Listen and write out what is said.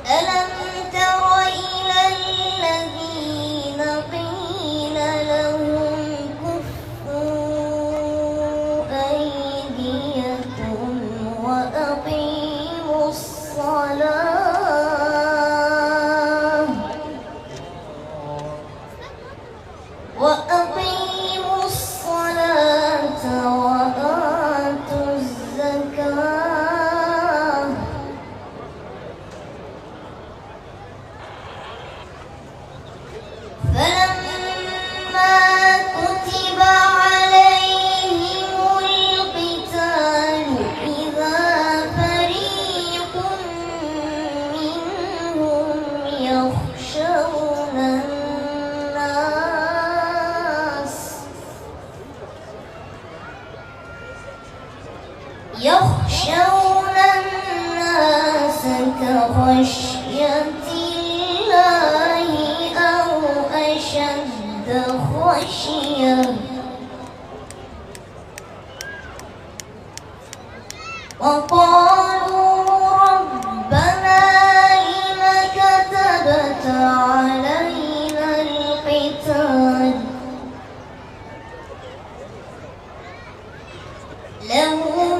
ألم تر إلى الذين قيل لهم كفوا أيديكم وأقيموا الصلاة وآتوا الزكاة فلما كتب عليهم القتال إذا فريق منهم يخشون الناس كخشية الله أو أشد خشية وقالوا ربنا لم كتبت علينا القتال لولا